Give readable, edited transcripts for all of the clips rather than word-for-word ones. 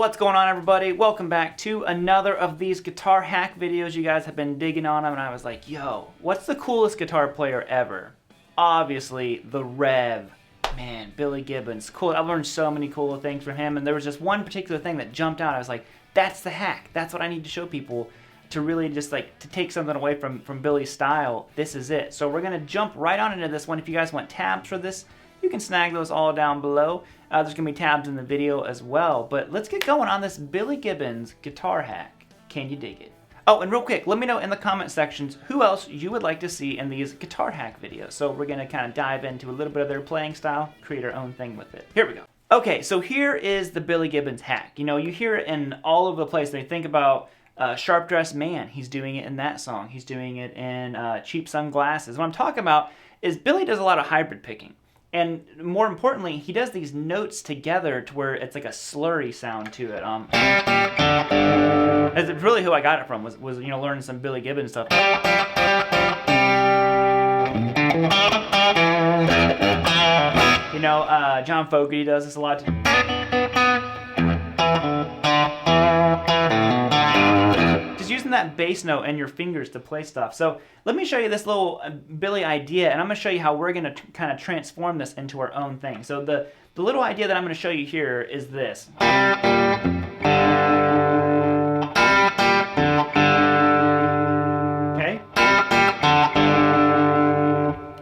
what's going on, everybody? Welcome back to another of these guitar hack videos. You guys have been digging on them, and I was like, yo, what's the coolest guitar player ever? Obviously, the Rev. Man, Billy Gibbons. Cool. I've learned so many cool things from him, and there was just one particular thing that jumped out. I was like, that's the hack. That's what I need to show people to really just like to take something away from Billy's style. This is it. So we're going to jump right on into this one. If you guys want tabs for this, you can snag those all down below. There's going to be tabs in the video as well. But let's get going on this Billy Gibbons guitar hack. Can you dig it? Oh, and real quick, let me know in the comment sections who else you would like to see in these guitar hack videos. So we're going to kind of dive into a little bit of their playing style, create our own thing with it. Here we go. Okay, so here is the Billy Gibbons hack. You know, you hear it in all over the place. They think about Sharp Dressed Man. He's doing it in that song. He's doing it in Cheap Sunglasses. What I'm talking about is Billy does a lot of hybrid picking. And more importantly, he does these notes together to where it's like a slurry sound to it. That's really who I got it from, was you know, learning some Billy Gibbons stuff. You know, John Fogerty does this a lot too. Just using that bass note and your fingers to play stuff. So let me show you this little Billy idea, and I'm going to show you how we're going to kind of transform this into our own thing. So the little idea that I'm going to show you here is this. Okay?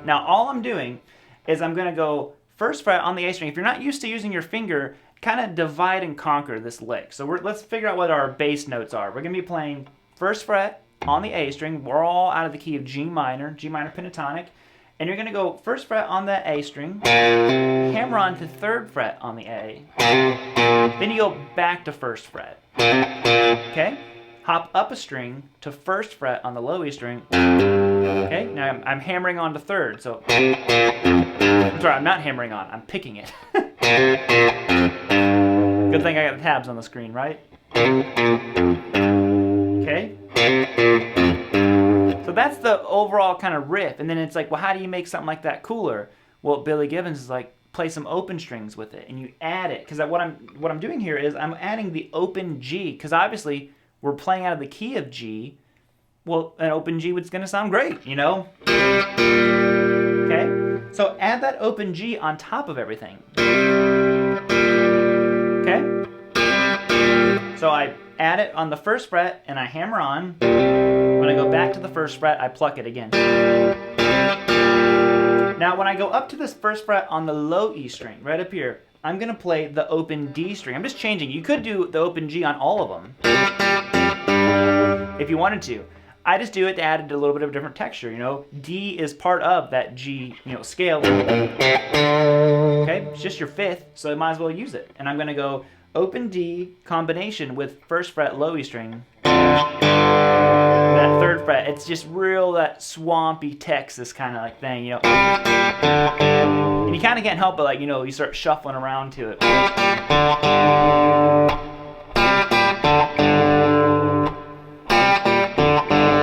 Now all I'm doing is I'm going to go first fret on the A string. If you're not used to using your finger, kind of divide and conquer this lick. So let's figure out what our bass notes are. We're going to be playing first fret on the A string. We're all out of the key of G minor pentatonic. And you're going to go first fret on the A string, hammer on to third fret on the A. Then you go back to first fret. Okay? Hop up a string to first fret on the low E string. Okay? Now I'm hammering on to third. So, sorry, I'm not hammering on. I'm picking it. Good thing I got the tabs on the screen, right? Okay? So that's the overall kind of riff, and then it's like, well, how do you make something like that cooler? Well, Billy Gibbons is like, play some open strings with it, and you add it, because what I'm doing here is I'm adding the open G, because obviously we're playing out of the key of G. Well, an open G was going to sound great, you know? Okay? So add that open G on top of everything. Okay? So I add it on the first fret, and I hammer on. When I go back to the first fret, I pluck it again. Now, when I go up to this first fret on the low E string, right up here, I'm going to play the open D string. I'm just changing. You could do the open G on all of them if you wanted to. I just do it to add a little bit of a different texture, you know. D is part of that G, you know, scale. Okay, it's just your fifth, so you might as well use it. And I'm going to go open D combination with first fret low E string. That third fret, it's just real that swampy Texas kind of like thing, you know. And you kind of can't help but, like, you know, you start shuffling around to it.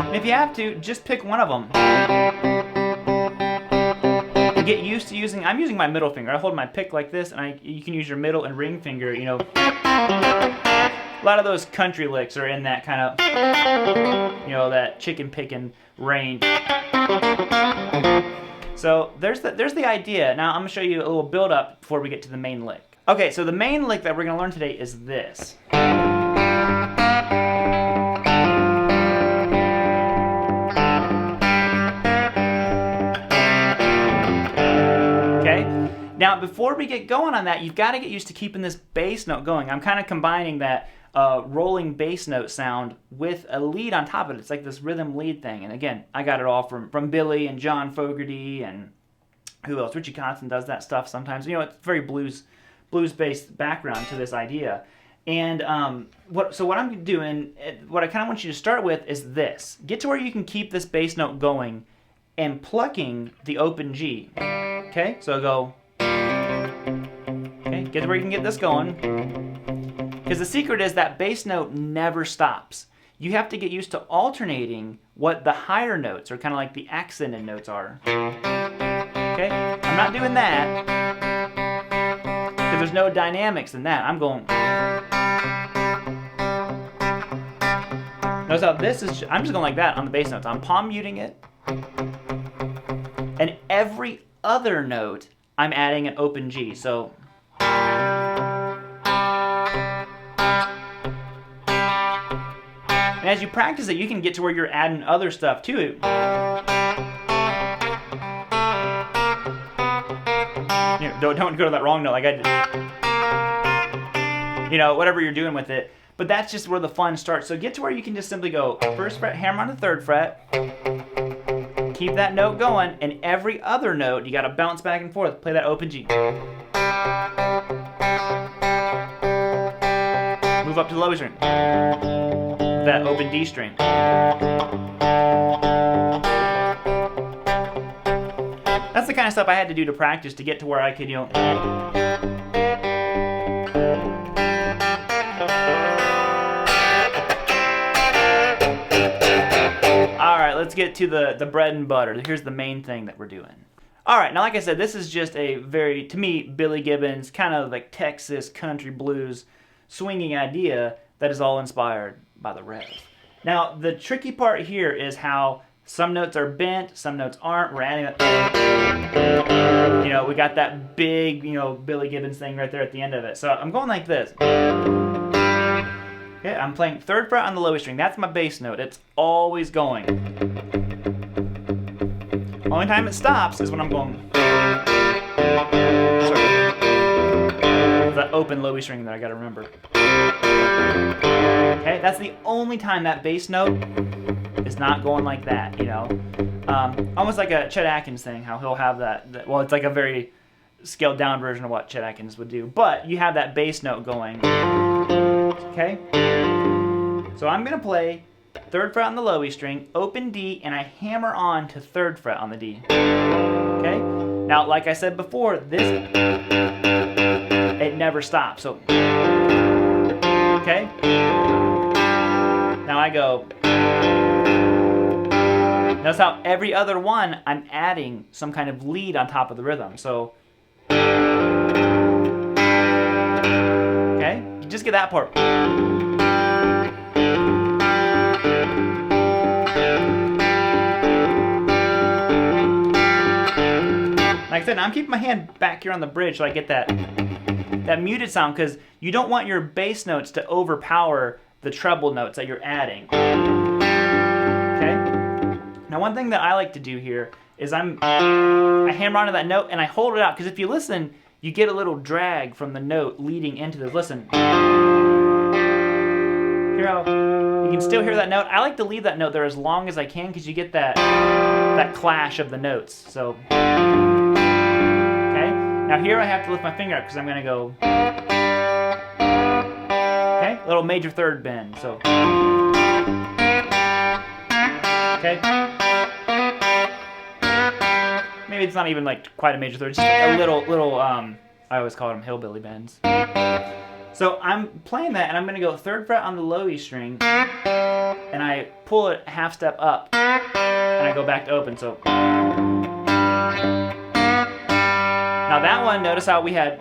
And if you have to, just pick one of them. And get used to using, I'm using my middle finger. I hold my pick like this, and you can use your middle and ring finger, you know. A lot of those country licks are in that kind of, you know, that chicken picking range. So there's the idea. Now I'm going to show you a little build up before we get to the main lick. Okay, so the main lick that we're going to learn today is this. Okay? Now before we get going on that, you've got to get used to keeping this bass note going. I'm kind of combining that rolling bass note sound with a lead on top of it. It's like this rhythm lead thing. And again, I got it all from Billy and John Fogerty and who else? Richie Kotzen does that stuff sometimes. You know, it's very blues-based background to this idea. And what I'm doing, what I kind of want you to start with is this. Get to where you can keep this bass note going and plucking the open G. Okay? So go. Okay? Get to where you can get this going. Because the secret is that bass note never stops. You have to get used to alternating what the higher notes, or kind of like the accented notes, are. Okay? I'm not doing that, because there's no dynamics in that. I'm going. Notice how this is, I'm just going like that on the bass notes. I'm palm muting it. And every other note, I'm adding an open G. So, and as you practice it, you can get to where you're adding other stuff to it. You know, don't go to that wrong note like I did. You know, whatever you're doing with it. But that's just where the fun starts. So get to where you can just simply go first fret, hammer on the third fret, keep that note going, and every other note, you gotta bounce back and forth. Play that open G. Move up to the low string. That open D string. That's the kind of stuff I had to do to practice to get to where I could, you know. Alright, let's get to the bread and butter. Here's the main thing that we're doing. Alright, now like I said, this is just a very, to me, Billy Gibbons, kind of like Texas country blues swinging idea that is all inspired by the rev. Now, the tricky part here is how some notes are bent, some notes aren't. We're adding that, you know, we got that big, you know, Billy Gibbons thing right there at the end of it. So I'm going like this. Okay, I'm playing third fret on the lowest string. That's my bass note. It's always going. Only time it stops is when I'm going. Sorry. It's that open low E string that I gotta remember. Okay, that's the only time that bass note is not going like that, you know. Almost like a Chet Atkins thing, how he'll have that, well, it's like a very scaled down version of what Chet Atkins would do, but you have that bass note going. Okay? So I'm going to play third fret on the low E string, open D, and I hammer on to third fret on the D. Okay? Now, like I said before, this, it never stops. So, okay? Now I go. Notice how every other one, I'm adding some kind of lead on top of the rhythm. So, okay? You just get that part. Like I said, I'm keeping my hand back here on the bridge so I get that muted sound, because you don't want your bass notes to overpower the treble notes that you're adding. Okay? Now, one thing that I like to do here is I hammer onto that note and I hold it out, because if you listen, you get a little drag from the note leading into this. Listen. Hear how you can still hear that note? I like to leave that note there as long as I can, because you get that clash of the notes. So, okay. Now here I have to lift my finger up because I'm going to go, okay, little major third bend. So, okay. Maybe it's not even like quite a major third, just a little I always call them hillbilly bends. So I'm playing that, and I'm going to go third fret on the low E string, and I pull it a half step up, and I go back to open. So now that one, notice how we had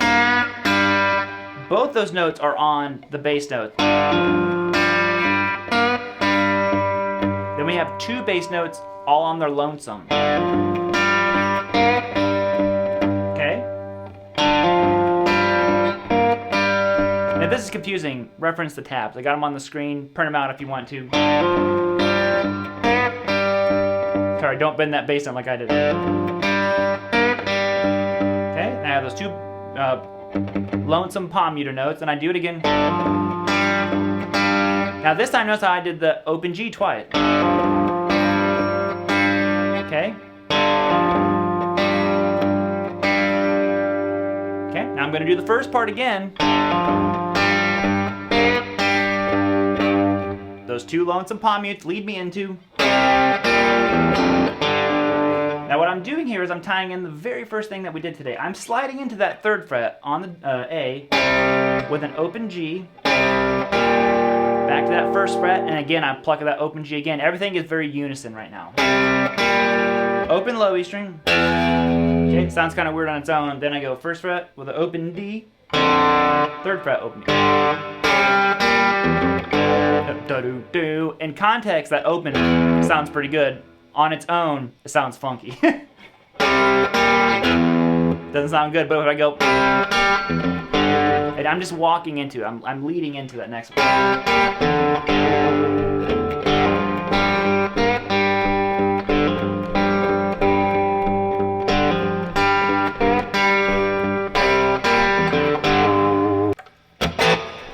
both those notes are on the bass note. Then we have two bass notes all on their lonesome. Okay? If this is confusing, reference the tabs. I got them on the screen. Print them out if you want to. Sorry, don't bend that bass down like I did. Okay, and I have those two lonesome palm muter notes, and I do it again. Now this time, notice how I did the open G twice. Okay. Okay, now I'm going to do the first part again. Those two lonesome palm mutes lead me into. Now what I'm doing here is I'm tying in the very first thing that we did today. I'm sliding into that third fret on the A with an open G. Back to that first fret, and again I'm plucking that open G again. Everything is very unison right now. Open low E string. Okay, it sounds kind of weird on its own. Then I go first fret with an open D. Third fret, open D. Do-do-do. In context, that open sounds pretty good. On its own, it sounds funky. Doesn't sound good, but if I go, and I'm just walking into it. I'm leading into that next one.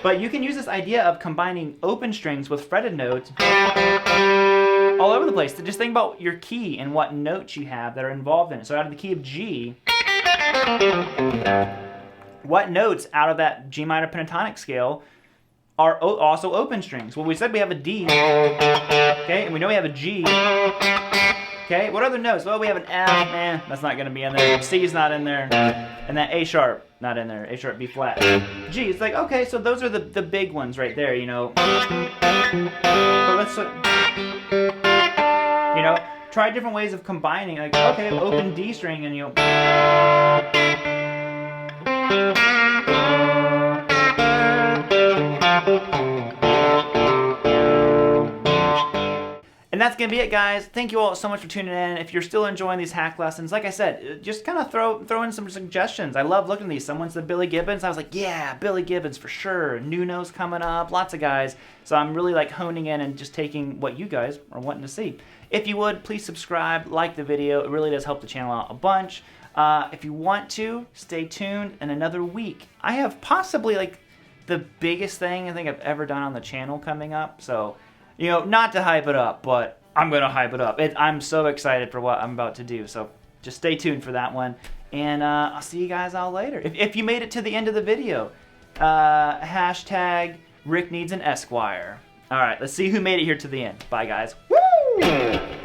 But you can use this idea of combining open strings with fretted notes all over the place. So just think about your key and what notes you have that are involved in it. So out of the key of G, what notes out of that G minor pentatonic scale are also open strings? Well, we said we have a D, okay, and we know we have a G. Okay, what other notes? Well, we have an F, that's not going to be in there. C is not in there, and that A sharp, not in there. A sharp, B flat. G, it's like, okay, so those are the big ones right there, you know. But let's, you know, try different ways of combining. Like, okay, open D string, and you know. And that's going to be it, guys. Thank you all so much for tuning in. If you're still enjoying these hack lessons, like I said, just kind of throw in some suggestions. I love looking at these. Someone said Billy Gibbons. I was like, yeah, Billy Gibbons for sure. Nuno's coming up. Lots of guys. So I'm really like honing in and just taking what you guys are wanting to see. If you would, please subscribe, like the video. It really does help the channel out a bunch. If you want to, stay tuned in another week. I have possibly like the biggest thing I think I've ever done on the channel coming up. So, you know, not to hype it up, but I'm going to hype it up. I'm so excited for what I'm about to do. So just stay tuned for that one. And I'll see you guys all later. If you made it to the end of the video, hashtag Rick needs an Esquire. All right, let's see who made it here to the end. Bye, guys. Woo!